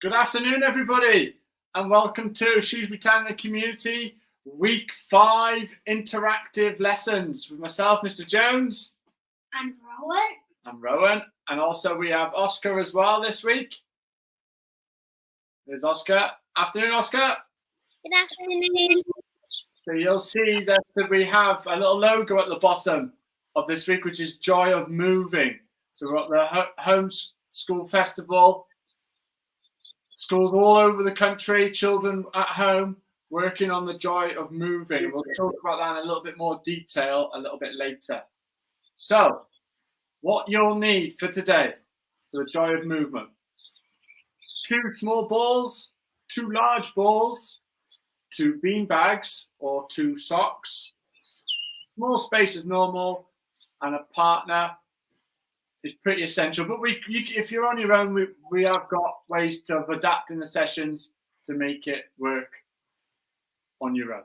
Good afternoon, everybody, and welcome to Shrewsbury Town and the Community Week 5 interactive lessons with myself, Mr. Jones. And Rowan. I'm Rowan, and also we have Oscar as well this week. There's Oscar. Afternoon, Oscar. Good afternoon. So you'll see that we have a little logo at the bottom of this week, which is Joy of Moving. So we're at the Home School Festival. Schools all over the country, children at home, working on the joy of moving. We'll talk about that in a little bit more detail a little bit later. So, what you'll need for today, for the joy of movement. 2 small balls, 2 large balls, 2 bean bags or 2 socks, small space as normal, and a partner is pretty essential. But if you're on your own, we have got ways to adapt in the sessions to make it work on your own.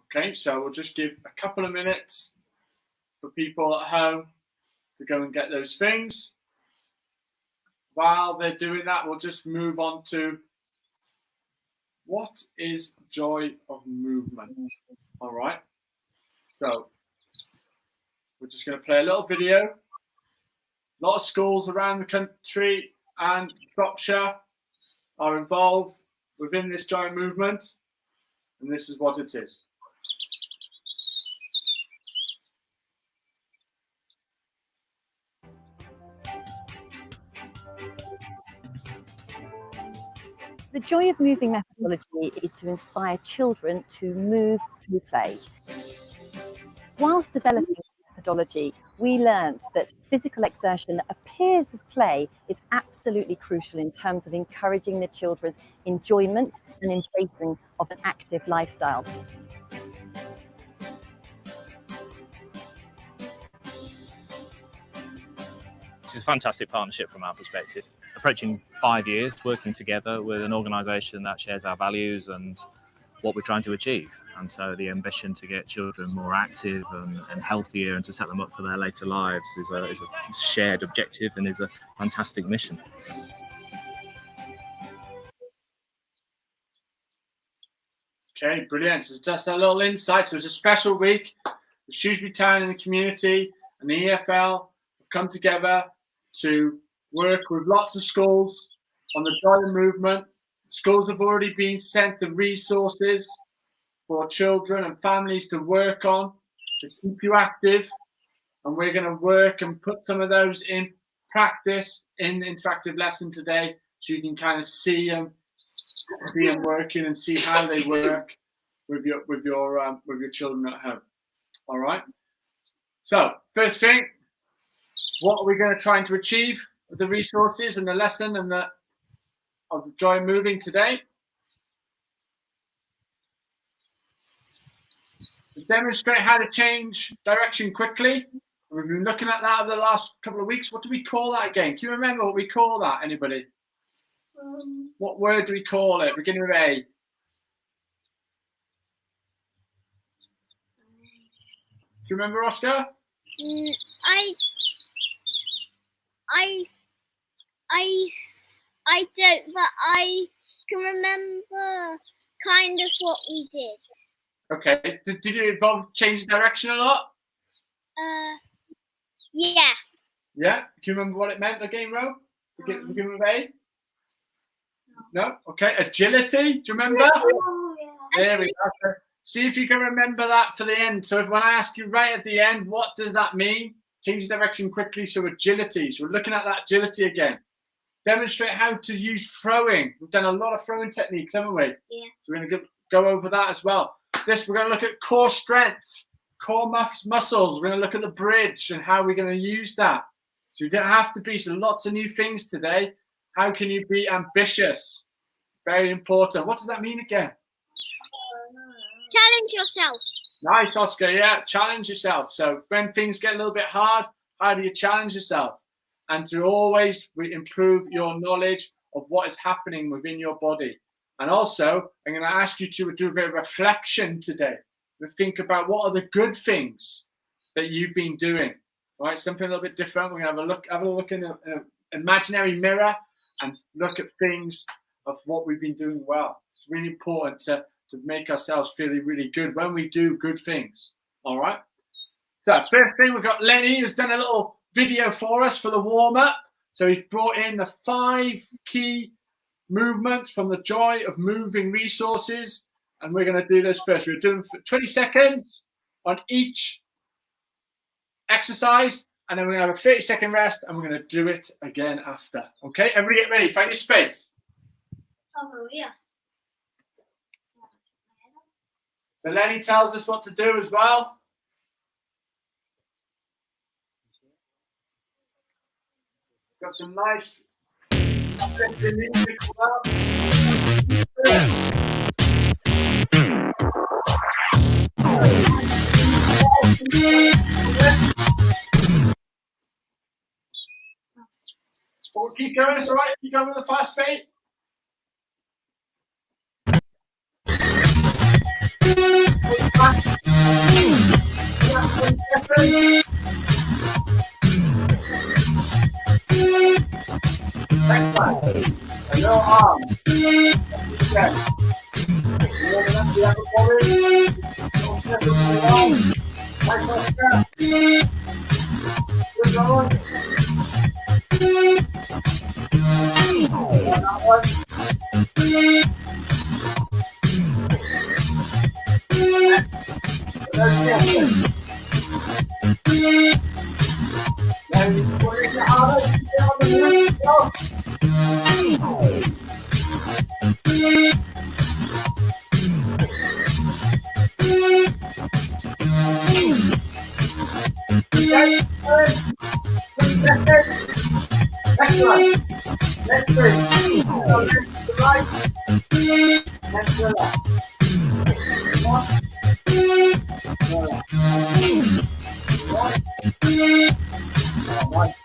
Okay, so we'll just give a couple of minutes for people at home to go and get those things. While they're doing that, we'll just move on to what is joy of movement. All right, so we're just going to play a little video. A lot of schools around the country and Shropshire are involved within this joy movement, and this is what it is. The Joy of Moving methodology is to inspire children to move through play. Whilst developing methodology, we learned that physical exertion that appears as play is absolutely crucial in terms of encouraging the children's enjoyment and embracing of an active lifestyle. This is a fantastic partnership from our perspective. Approaching 5 years working together with an organisation that shares our values and what we're trying to achieve. And so the ambition to get children more active and healthier and to set them up for their later lives is a shared objective and is a fantastic mission. Okay, brilliant. So just a little insight. So it's a special week. The Shrewsbury Town and the Community and the EFL have come together to work with lots of schools on the joy of movement. Schools have already been sent the resources for children and families to work on to keep you active. And we're going to work and put some of those in practice in the interactive lesson today so you can kind of see them working and see how they work with your children at home. All right. So first thing, what are we going to try to achieve with the resources and the lesson and of joy moving today? To demonstrate how to change direction quickly. We've been looking at that over the last couple of weeks. What do we call that again? Can you remember what we call that? Anybody? What word do we call it? Beginning with A. Do you remember, Oscar? I don't, but I can remember kind of what we did. Okay. Did you involve changing direction a lot? Yeah. Yeah. Can you remember what it meant again, Ro? Beginning with A? No? Okay. Agility. Do you remember? Oh, yeah. There we go. See if you can remember that for the end. So when I ask you right at the end, what does that mean? Change direction quickly. So agility. So we're looking at that agility again. Demonstrate how to use throwing. We've done a lot of throwing techniques, haven't we? Yeah. So we're going to go over that as well. We're going to look at core strength, core muscles. We're going to look at the bridge and how we're going to use that. So you don't have to be. So lots of new things today. How can you be ambitious? Very important. What does that mean again? Challenge yourself. Nice, Oscar. Yeah, challenge yourself. So when things get a little bit hard, how do you challenge yourself? And to always improve your knowledge of what is happening within your body. And also, I'm going to ask you to do a bit of reflection today. Think about what are the good things that you've been doing. Right, something a little bit different. We're going to have a look in an imaginary mirror and look at things of what we've been doing well. It's really important to make ourselves feeling really good when we do good things. All right. So first thing, we've got Lenny, who's done a little video for us for the warm-up. So he's brought in the 5 key movements from the Joy of Moving resources. And we're going to do this first. We're doing 20 seconds on each exercise. And then we're going to have a 30-second rest. And we're going to do it again after. Okay, everybody get ready. Find your space. Oh, yeah. So Lenny tells us what to do as well. Got some nice music as well. Well, keep going, it's all right. Keep going with the fast beat. Next one. A little arm. Again. Warming up the upper body. Little step into the arm. Nice little step. Good on. That one. Now you put it harder, get on the left, go. Excellent. Next three. So next to the right. Next to the left. One. One.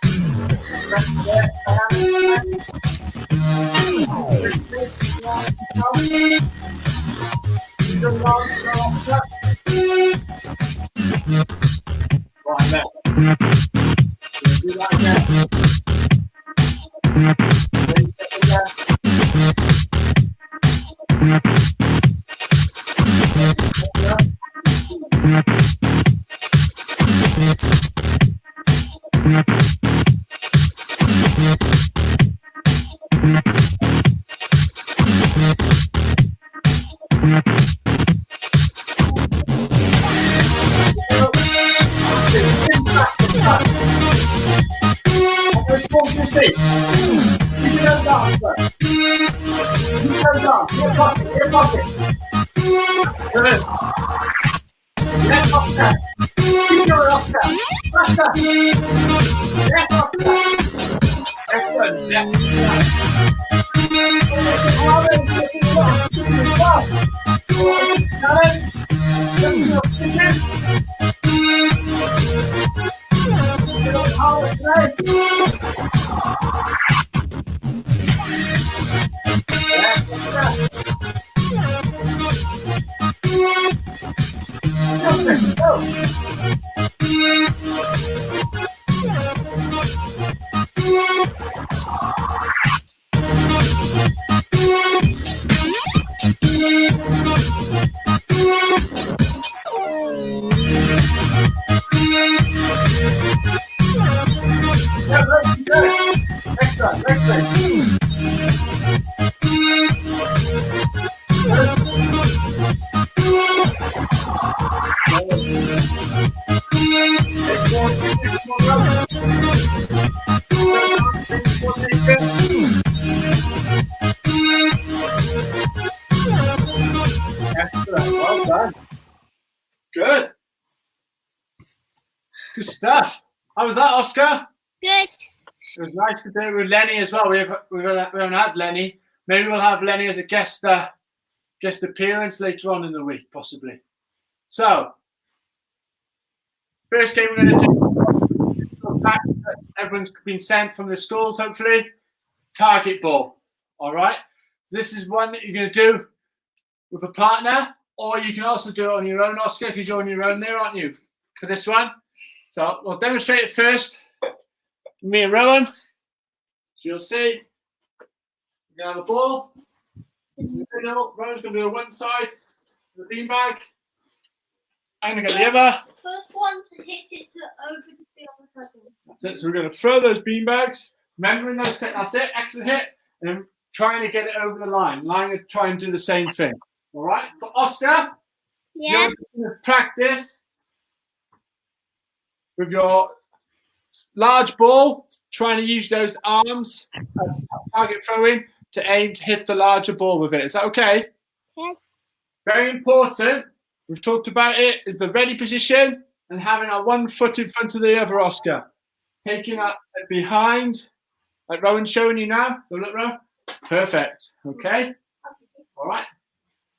Well done. Good. Good stuff. How was that, Oscar? Good. It was nice to do it with Lenny as well. We haven't had Lenny. Maybe we'll have Lenny as a guest appearance later on in the week, possibly. So, first game we're going to do. Everyone's been sent from the schools, hopefully. Target ball. All right. So this is one that you're going to do with a partner, or you can also do it on your own, Oscar, because you're on your own there, aren't you, for this one? So we'll demonstrate it first. Me and Rowan. So you'll see. You're going to have a ball. middle. Rowan's going to do one side, the beanbag. I'm going to get the other. First one to hit it over to the other side. That's it. So we're going to throw those beanbags. Remembering those, that's it. Excellent hit. And then trying to get it over the line. Line and try and do the same thing. All right. For Oscar, Yeah. you're going to practice with your large ball, trying to use those arms, target throwing, to aim to hit the larger ball with it. Is that okay? Yes. Very important. We've talked about it. Is the ready position and having our one foot in front of the other, Oscar. Taking that behind, like Rowan's showing you now. So look, Rowan. Perfect. Okay. All right.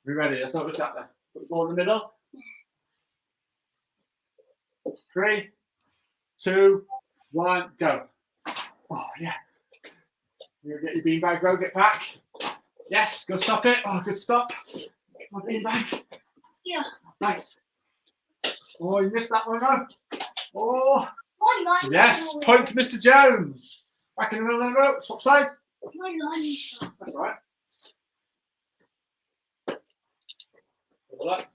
We ready? Let's start with that then. Put the ball in the middle. 3, 2, 1, go. Oh, yeah. You get your beanbag, Ro, get back. Yes, go stop it. Oh, good stop. My beanbag. Yeah. Nice. Oh, you missed that one, Ro. Oh, My line. yes. Point to Mr. Jones. Back in the middle of the row. Swap sides. My line. That's all right. All right.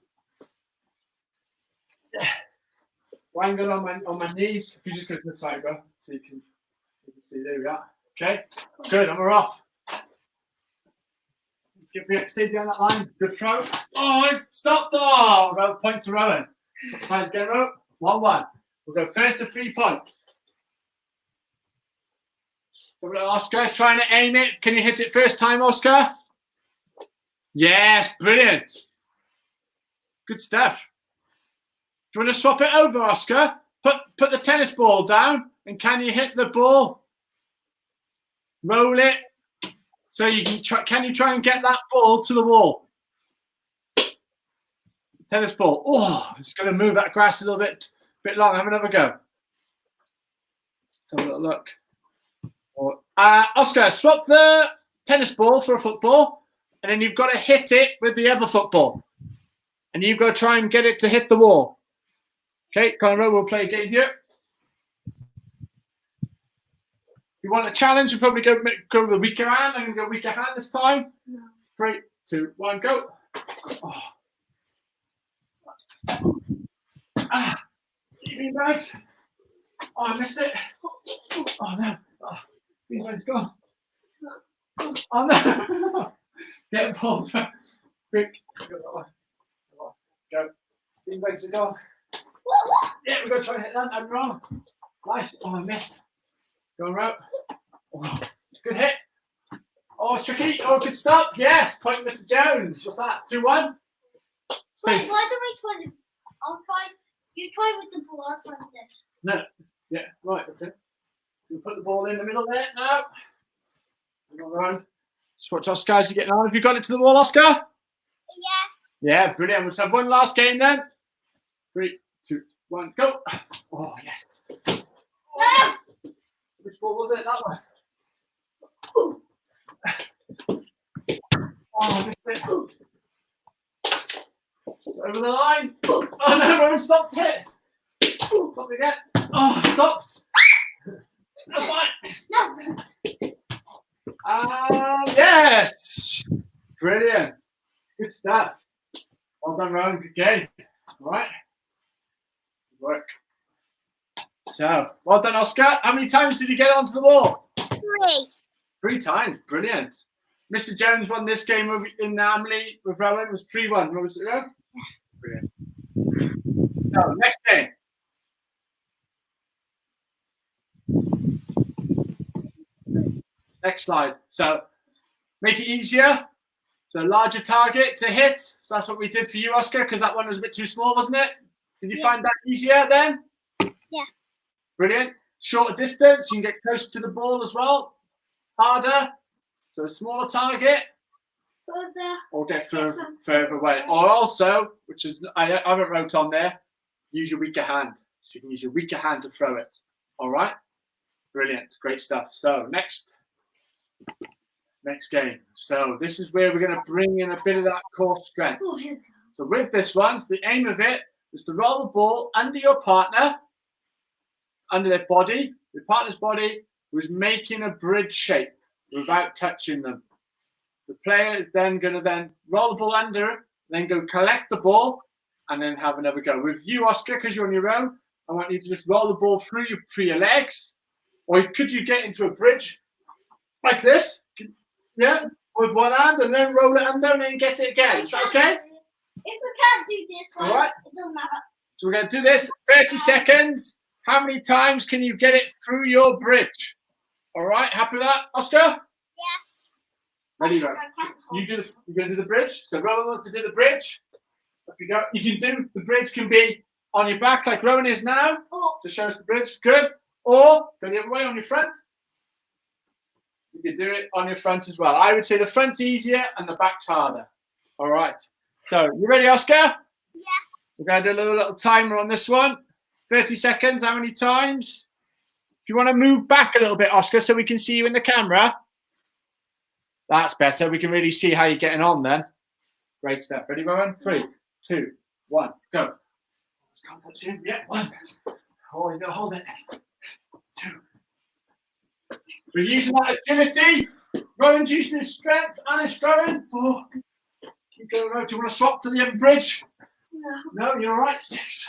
Yeah. Wangle on my knees. If you just go to the side, bro, so you can see. There we are. Okay. Good. And we're off. Stay behind that line. Good throw. Oh, stop. Oh, Rowan, point to Rowan. Sides again, Rowan. 1-1. We'll go first to 3 points. So Oscar, trying to aim it. Can you hit it first time, Oscar? Yes, brilliant. Good stuff. Do you want to swap it over, Oscar? Put the tennis ball down, and can you hit the ball? Roll it. So you can try. Can you try and get that ball to the wall? Tennis ball. Oh, it's going to move that grass a little bit long. Have another go. Let's have a little look. Oscar, swap the tennis ball for a football, and then you've got to hit it with the other football, and you've got to try and get it to hit the wall. Okay, Conrad, we'll play a game here. If you want a challenge, you'll probably go with the weaker hand. I'm going to go weaker hand this time. No. 3, 2, 1, go. Oh. Beanbags. Oh, I missed it. Oh, no. Oh, beanbags gone. Oh, no. Get balls. Quick. Go. Beanbags are gone. Yeah, we're going to try and hit that. I'm wrong. Nice. Oh, I missed. Go rope. Oh, good hit. Oh, it's tricky. Oh, good stop. Yes. Point Mr. Jones. What's that? 2-1? Wait, why don't we try this? I'll try. You try with the ball. I'll try with this. No. Yeah, right. Okay. You put the ball in the middle there now. Around. Just watch Oscar as you're getting on. Have you got it to the wall, Oscar? Yeah. Yeah, brilliant. We'll have one last game then. 3, 2, 1, go. Oh, yes. No. Which ball was it? That one. Oh, I missed it. Over the line. Oh, no, Rowan stopped it. Stop again. Oh, stopped. That's fine. No. Yes. Brilliant. Good stuff. Well done, Rowan. Good game. All right. Good work. So, well done, Oscar. How many times did you get onto the wall? 3. 3 times. Brilliant. Mr. Jones won this game in Namley with Rowan. It was 3-1. What was it, Rowan? Brilliant. So, next game. Next slide. So, make it easier. So, larger target to hit. So, that's what we did for you, Oscar, because that one was a bit too small, wasn't it? Did you find that easier then? Yeah. Brilliant. Shorter distance. You can get closer to the ball as well. Harder. So, a smaller target. Further. Or get further away. Or also, which is I haven't wrote on there, use your weaker hand. So you can use your weaker hand to throw it. All right? Brilliant. Great stuff. So next game. So this is where we're going to bring in a bit of that core strength. Oh, here we go. So with this one, the aim of it is to roll the ball under your partner, under their body, your partner's body, who's making a bridge shape without touching them. The player is then going to then roll the ball under, then go collect the ball, and then have another go. With you, Oscar, because you're on your own, I want you to just roll the ball through your legs. Or could you get into a bridge like this? Yeah, with one hand, and then roll it under and then get it again. Is that okay? If we can't do this one, All right. it doesn't matter. So we're going to do this 30 seconds. How many times can you get it through your bridge? All right, happy with that, Oscar? Yeah. Ready, go. I can't hold You're going to do the bridge. So Rowan wants to do the bridge. Up you go. You can do the bridge. Can be on your back like Rowan is now Oh, to show us the bridge. Good. Or go the other way on your front. You can do it on your front as well. I would say the front's easier and the back's harder. All right. So you ready, Oscar? yeah. We're going to do a little timer on this one. 30 seconds. How many times? If you want to move back a little bit, Oscar, so we can see you in the camera. That's better. We can really see how you're getting on then. Great stuff. Ready, Rowan? 3, 2, 1, go. Can't touch him. Yeah, 1. Oh, you got to hold it. 2. We're using that agility. Rowan's using his strength and his throwing. 4. Keep going, Rowan. Do you want to swap to the other bridge? No. No, you're all right. 6.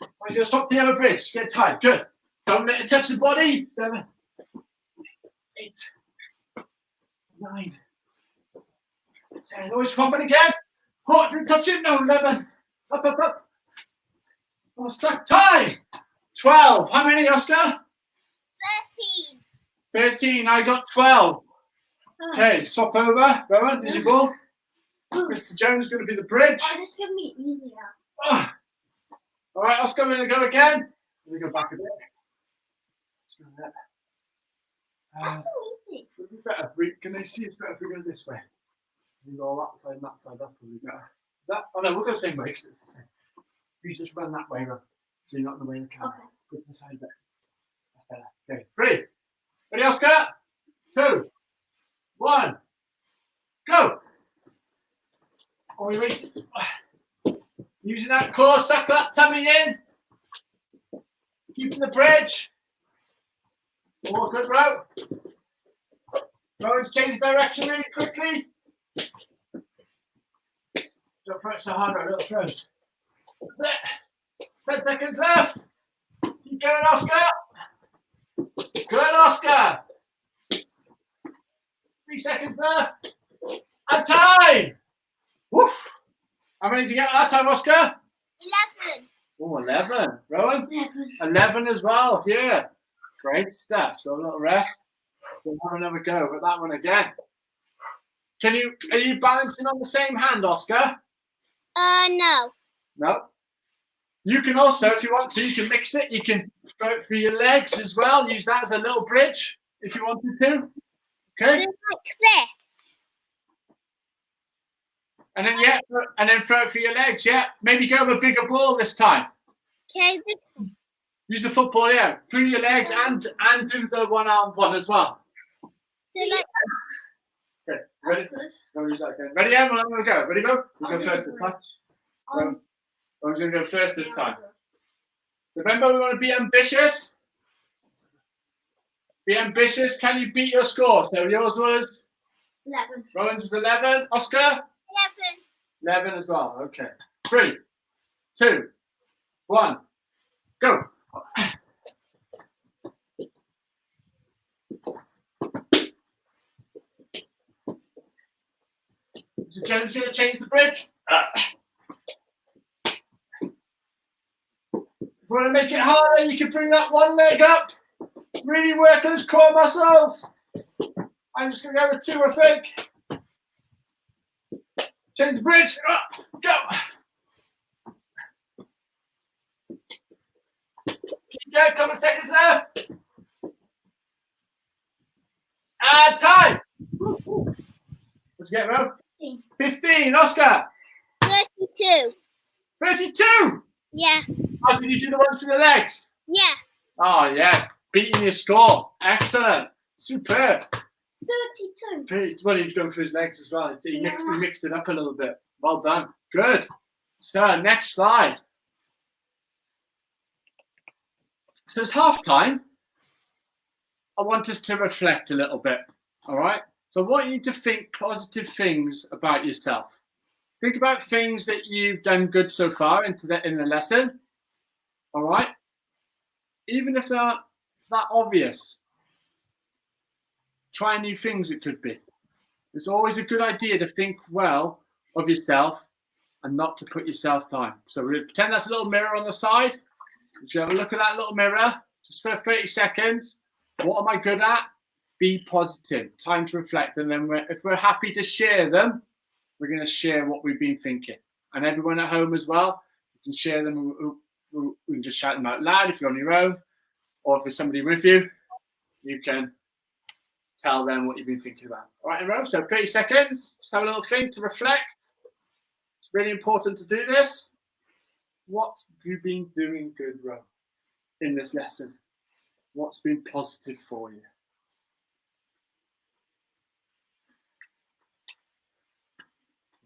Right, you're going to swap to the other bridge. Just get tight. Good. Don't let it touch the body. 7, 8, 9, 10. Always popping again. Oh, didn't touch it. No, 11. Up. Oh, stuck. Time. 12. How many, Oscar? 13. 13. I got 12. Okay, swap over. Rowan, is your ball? Mr. Jones is going to be the bridge. Oh, this is going to be easier. Oh. All right, Oscar, we're going to go again. Let me go back a bit. Let's go there. That's so easy. Would it be better? Can they see it's better if we go this way? We go all that side and that side. That's probably better. Oh no, we'll go the same way because it's the same. You just run that way, Rob, so you're not in the way of the camera. Okay. Go to the side there. That's better. Okay, 3. Ready, Oscar? 2, 1, go. Are we waiting? Using that core, suck that tummy in. Keeping the bridge. Oh, good, bro. Rowan's change direction really quickly. Don't throw it so hard, right? Little throws. That's it. 10 seconds left. Keep going, Oscar. Good, Oscar. 3 seconds left. And time. Woof. How many did you get that time, Oscar? 11. Oh, 11. Rowan? 11. 11 as well. Yeah. Great stuff. So a little rest. We'll have another go at that one again. Are you balancing on the same hand, Oscar? No. No. You can also, if you want to, you can mix it. You can throw it through your legs as well. Use that as a little bridge if you wanted to. Okay. Like this. And then throw it through your legs. Yeah. Maybe go with a bigger ball this time. Okay. Use the football, yeah, through your legs and do the one-armed one as well. So like. Okay. Ready? Ready, Emma? I'm going to go. Ready, go? We'll go first this time. I'm going to go first this time. So remember, we want to be ambitious. Be ambitious. Can you beat your score? So yours was? 11. Rowan's was 11. Oscar? 11. 11 as well. Okay. 3, 2, 1, go. Is Jones going to change the bridge? If you want to make it harder, you can bring that one leg up. Really work those core muscles. I'm just going to go with 2, I think. Change the bridge. Go. Keep going. Couple of seconds left. And time. What'd you get, Ro? 15. Oscar. 32. 32. Yeah. Oh, did you do the ones for the legs? Yeah. Oh, yeah. Beating your score. Excellent. Superb. 32. Well, he was going for his legs as well. He mixed it up a little bit. Well done. Good. So, next slide. So, it's half time. I want us to reflect a little bit. All right. So, So I want you to think positive things about yourself. Think about things that you've done good so far in the lesson. All right? Even if they're not that obvious, try new things it could be. It's always a good idea to think well of yourself and not to put yourself down. So we're going to pretend that's a little mirror on the side. Just have a look at that little mirror just for 30 seconds. What am I good at? Be positive. Time to reflect. And then if we're happy to share them, we're going to share what we've been thinking. And everyone at home as well, you can share them. We can just shout them out loud if you're on your own. Or if there's somebody with you, you can tell them what you've been thinking about. All right, everyone? So 30 seconds. Just have a little thing to reflect. It's really important to do this. What have you been doing good, Ro, in this lesson? What's been positive for you?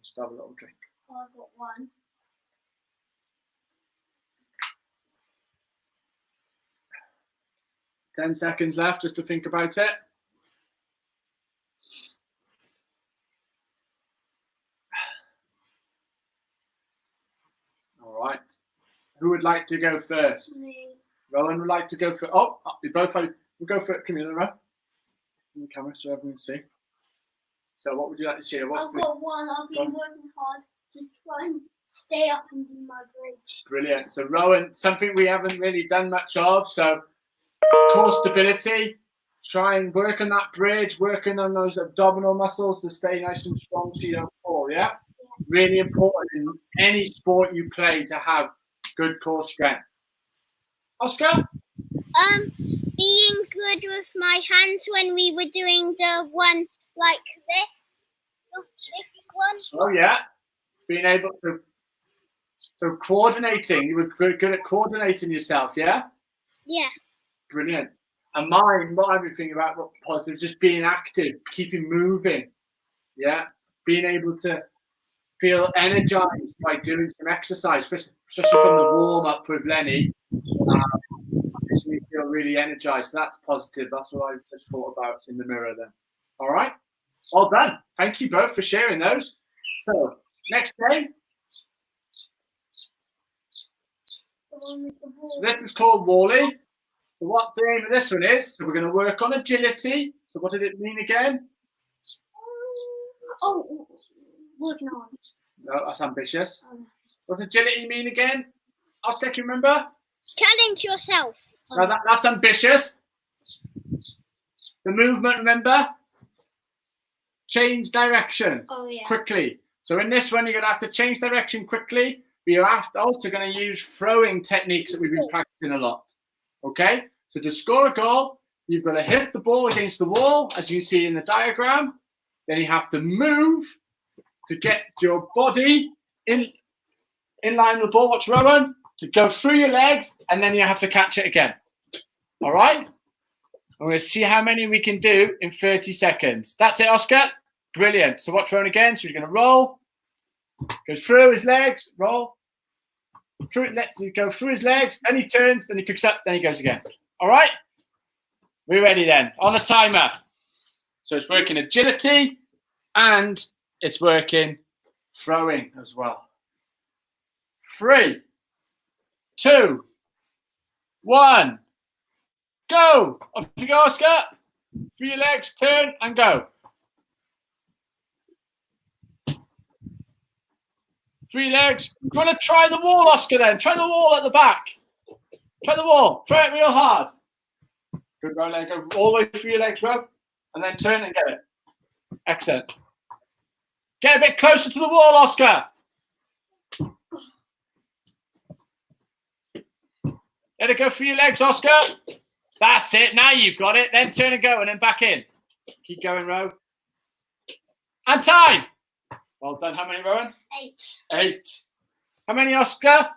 Just have a little drink. I've got one. Ten seconds left just to think about it. All right. Who would like to go first? Me. Rowan would like to go for. Oh, we both. We'll go for it. Come here, Rowan. On the camera so everyone can see. So, what would you like to share? I've got one. I've been working hard to try and stay up and do my bridge. Brilliant. So, Rowan, something we haven't really done much of. So, core stability. Try and work on that bridge. Working on those abdominal muscles to stay nice and strong so you don't fall. Yeah. Really important in any sport you play to have good core strength. Oscar? Being good with my hands when we were doing the one like this one. Oh yeah, being able to. So coordinating, you were good at coordinating yourself, yeah? Yeah. Brilliant. And mine, what I've been thinking about, what positive, just being active, keeping moving, yeah? Being able to feel energized by doing some exercise, especially from the warm up with Lenny. We feel really energized. So that's positive. That's what I just thought about in the mirror then. All right. Well done. Thank you both for sharing those. So next game. So this is called Wally. So what the aim of this one is, so we're going to work on agility. So what did it mean again? Oh, working on. No, that's ambitious. What does agility mean again? Oscar, can you remember? Challenge yourself. No, that's ambitious. The movement, remember? Change direction quickly. So in this one, you're going to have to change direction quickly, but you're also going to use throwing techniques that we've been practicing a lot. Okay? So to score a goal, you've got to hit the ball against the wall, as you see in the diagram. Then you have to move to get your body in line with the ball. Watch Rowan. To go through your legs, and then you have to catch it again. All right? We're going to see how many we can do in 30 seconds. That's it, Oscar. Brilliant. So watch Rowan again. So he's going to roll. Goes through his legs. Roll. Lets you go through his legs. Then he turns. Then he picks up. Then he goes again. All right? We're ready then. On a timer. So it's working agility and it's working throwing as well. 3, 2, 1, go! Off you go, Oscar. Through your legs, turn and go. Through your legs. You want to try the wall, Oscar, then. Try the wall at the back. Try the wall. Throw it real hard. Good, go, leg. Go all the way through your legs, Rob. And then turn and get it. Excellent. Get a bit closer to the wall, Oscar. Let it go through your legs, Oscar. That's it. Now you've got it. Then turn and go and then back in. Keep going, Ro. And time. Well done. How many, Rowan? 8. 8. How many, Oscar?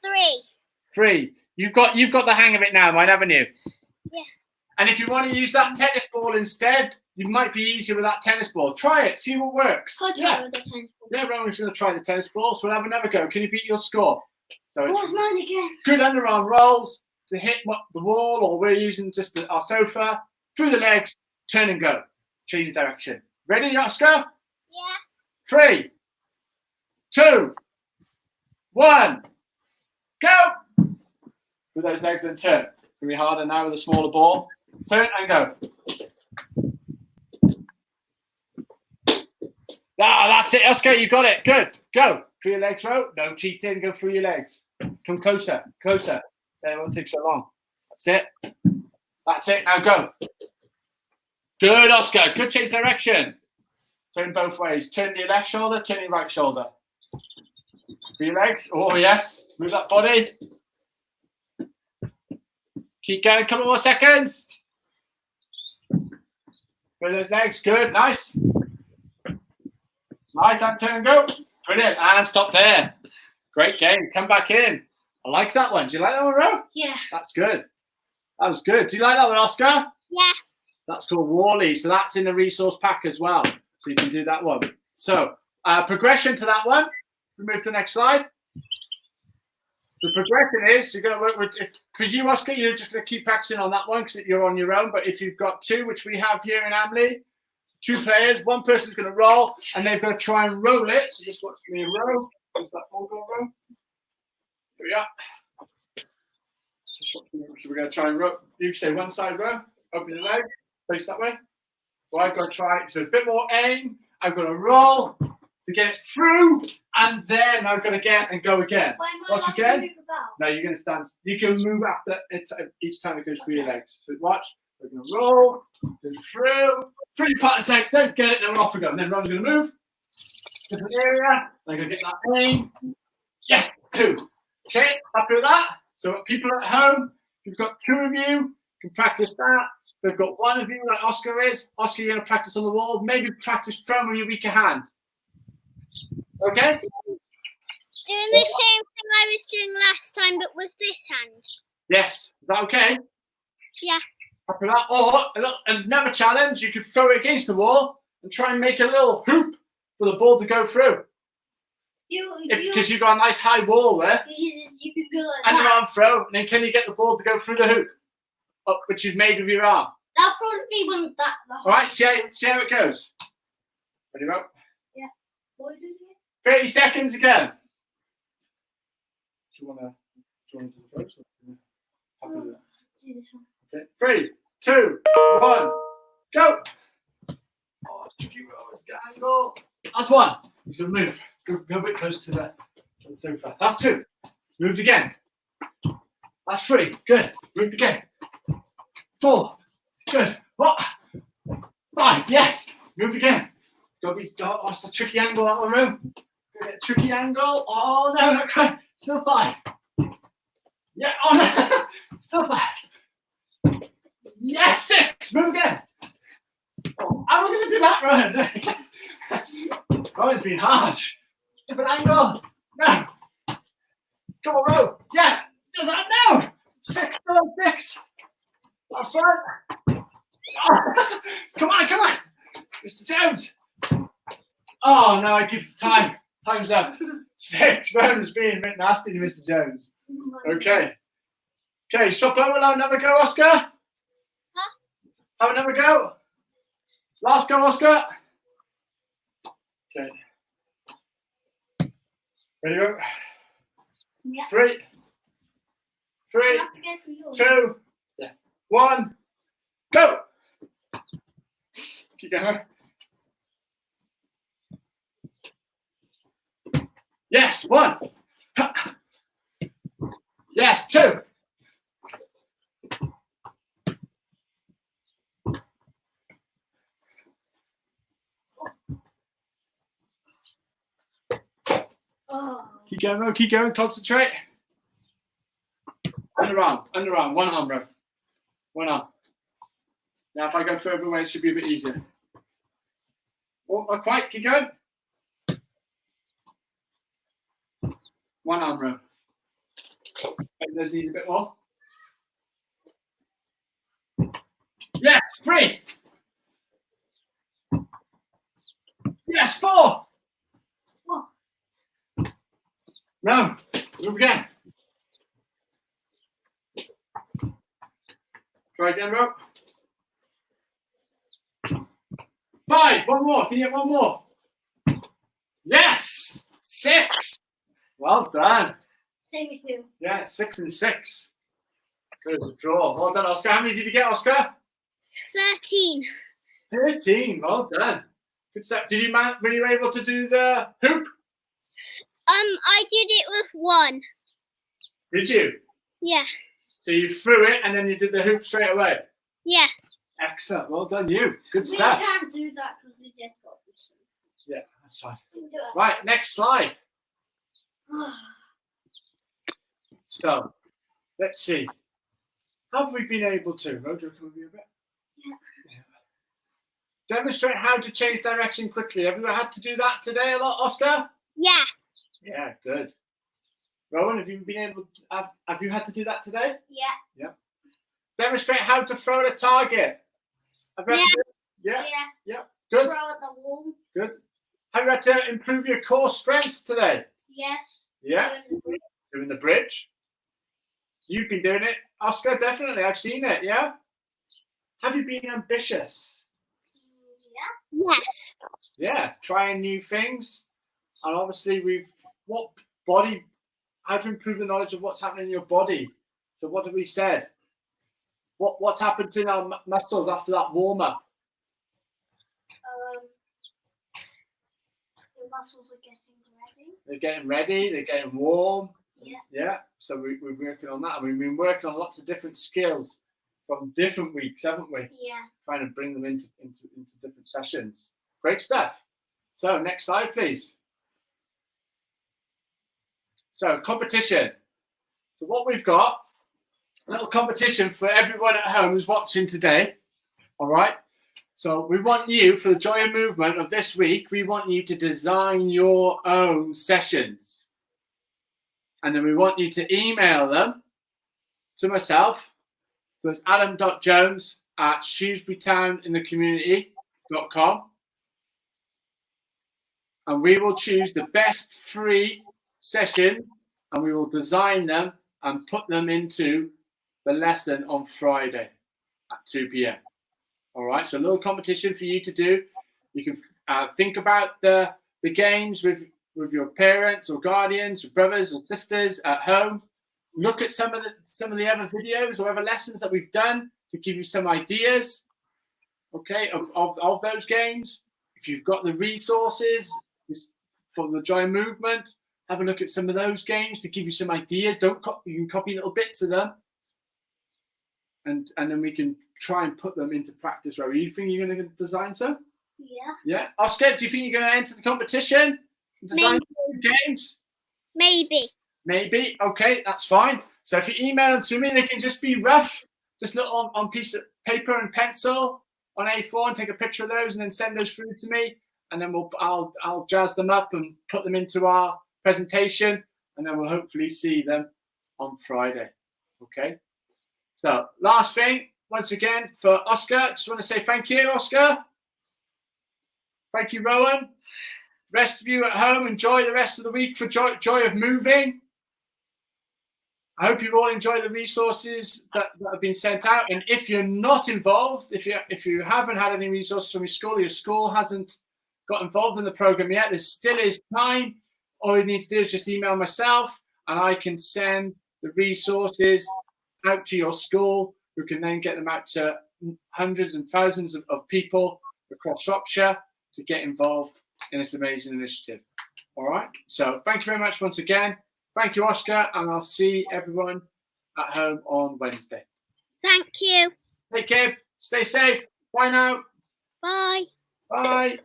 3. 3. You've got the hang of it now, mine, haven't you? Yeah. And if you want to use that tennis ball instead, you might be easier with that tennis ball. Try it. See what works. I'll try with the tennis ball. Yeah, Rowan's going to try the tennis ball. So we'll have another go. Can you beat your score? So What's mine again? good underarm rolls to hit the wall, or we're using just our sofa, through the legs, turn and go. change direction. Ready, Oscar? Yeah. 3, 2, 1, go! With those legs and turn. Can be harder now with a smaller ball. Turn and go. Ah, that's it, Oscar. You got it. Good. Go. Through your legs, Ro. No cheating. Go through your legs. Come closer. Closer. There, it won't take so long. That's it. That's it. Now go. Good, Oscar. Good change direction. Turn both ways. Turn your left shoulder. Turn your right shoulder. Through your legs. Oh, yes. Move that body. Keep going. A couple more seconds. Through those legs. Good. Nice. Nice. And turn and go. Brilliant. And stop there. Great game. Come back in. I like that one. Do you like that one, Ro? Yeah. That's good. That was good. Do you like that one, Oscar? Yeah. That's called Wall-E. So that's in the resource pack as well. So you can do that one. So progression to that one. We move to the next slide. The progression is you're going to work with, for you, Oscar, you're just going to keep practicing on that one because you're on your own. But if you've got two, which we have here in Amley, 2 players, one person's going to roll and they've got to try and roll it. So just watch me roll. Does that ball go roll? Here we are. So we're going to try and roll. You stay one side row, open your leg, face that way. So I've got to try, so a bit more aim. I've got to roll to get it through, and then I've got to get and go again. Watch again. No, you're going to stand. You can move after it each time it goes through your legs. So watch. We're going to roll, go through your partner's legs, then get it, then we're off we go. And then Ron's going to move. Different area. I'm going to get that aim. Yes, 2. Okay, happy with that? So people at home, you've got 2 of you, can practice that. They've got 1 of you, like Oscar is. Oscar, you're going to practice on the wall. Maybe practice throwing with your weaker hand. Okay? Doing the same thing I was doing last time, but with this hand. Yes. Is that okay? Yeah. Happy with that? Or another challenge, you could throw it against the wall and try and make a little hoop for the ball to go through. Because you've got a nice high wall there. You can go like And your that. arm throw, and then can you get the ball to go through the hoop? Up, which you've made with your arm. That'll probably be when that. All right, see how it goes. Ready, Rob? What do you do? 30 seconds again. Do you want to do the first? Happy with that? Do this one. Okay. 3, 2, 1, go. Oh, it's tricky, Rob. It's got angle. That's 1. He's going to move. Go a bit close to the sofa. That's 2. Moved again. That's 3. Good. Moved again. 4. Good. What? 5. Yes. Moved again. What's the tricky angle out of the room? Get a tricky angle. Oh no, not quite. Still 5. Yeah. Oh no. Still 5. Yes. 6. Move again. Oh, how am I going to do that, Rowan? Rowan's been harsh. Different angle. No. Come on, Rowan. Yeah. Does that no? 6. Still on 6. That's right. Oh, come on, Mr. Jones. Oh no, I give time. Time's up. 6. Rowan's being a bit nasty to Mr. Jones. Okay. Swap over. Have another go, Oscar. Huh? Have another go. Last go, Oscar. Okay. Ready, go. Yeah. 3, You have to go for yours. 2, 1, go. Keep going. Yes, 1. Yes, 2. Oh. Keep going, bro. Keep going. Concentrate. Underarm. 1 arm, bro. 1 arm. Now, if I go further away, it should be a bit easier. Oh, not quite. Keep going. 1 arm, bro. Bend those knees a bit more. Yes, 3. Yes, 4. What? No. Move again. Try again, bro. 5. One more. Can you get one more? Yes. 6. Well done. Same as you. Yeah, 6 and 6. Good draw. Well done, Oscar. How many did you get, Oscar? 13. 13. Well done. Good stuff. Were you able to do the hoop? I did it with 1. Did you? Yeah. So you threw it and then you did the hoop straight away. Yeah. Excellent. Well done, you. Good We stuff. can't do that because we just got this. Yeah, that's fine. We can do it. Right, next slide. So, let's see. Have we been able to, Roger, come over here a bit? Yeah. Demonstrate how to change direction quickly. Have you had to do that today a lot, Oscar? Yeah. Yeah, good. Rowan, have you been able to, have you had to do that today? Yeah. Demonstrate how to throw at a target. Have you had to do it? Yeah. Yeah. Good. Throw at the wall. Good. Have you had to improve your core strength today? Yes. Yeah. Doing the bridge. You've been doing it, Oscar. Definitely, I've seen it. Yeah. Have you been ambitious? Yeah. Yes. Yeah, trying new things, and obviously how to improve the knowledge of what's happening in your body. So what have we said? What's happened to our muscles after that warm up? The muscles are getting ready. They're getting ready. They're getting warm. Yeah. Yeah. So we're working on that, and we've been working on lots of different skills from different weeks, haven't we? Yeah. Trying to bring them into different sessions. Great stuff. So next slide, please. So competition. So what we've got, a little competition for everyone at home who's watching today. All right. So we want you, for the Joy of Movement of this week, we want you to design your own sessions. And then we want you to email them to myself. So it's adam.jones@shrewsburytowninthecommunity.com. And we will choose the best 3 sessions and we will design them and put them into the lesson on Friday at 2 p.m. All right, so a little competition for you to do. You can think about the games with your parents or guardians or brothers or sisters at home. Look at some of the other videos or other lessons that we've done to give you some ideas, okay, of those games. If you've got the resources for the Joy Movement, have a look at some of those games to give you some ideas. You can copy little bits of them, and then we can try and put them into practice. Right? You think you're going to design some? Yeah. Yeah. Oscar, do you think you're going to enter the competition? Design games? Maybe. Maybe. Okay, that's fine. So if you email them to me, they can just be rough, just little on piece of paper and pencil on A4, and take a picture of those, and then send those through to me, and then I'll jazz them up and put them into our presentation, and then we'll hopefully see them on Friday. Okay. So last thing, once again, for Oscar, just want to say thank you, Oscar. Thank you, Rowan. Rest of you at home, enjoy the rest of the week for Joy of Moving. I hope you all enjoy the resources that have been sent out. And if you're not involved, if you haven't had any resources from your school hasn't got involved in the program yet, there still is time. All you need to do is just email myself, and I can send the resources out to your school, who can then get them out to hundreds and thousands of people across Shropshire to get involved in this amazing initiative. All right. So thank you very much once again. Thank you, Oscar, and I'll see everyone at home on Wednesday. Thank you. Take care. Stay safe. Bye now. Bye. Bye.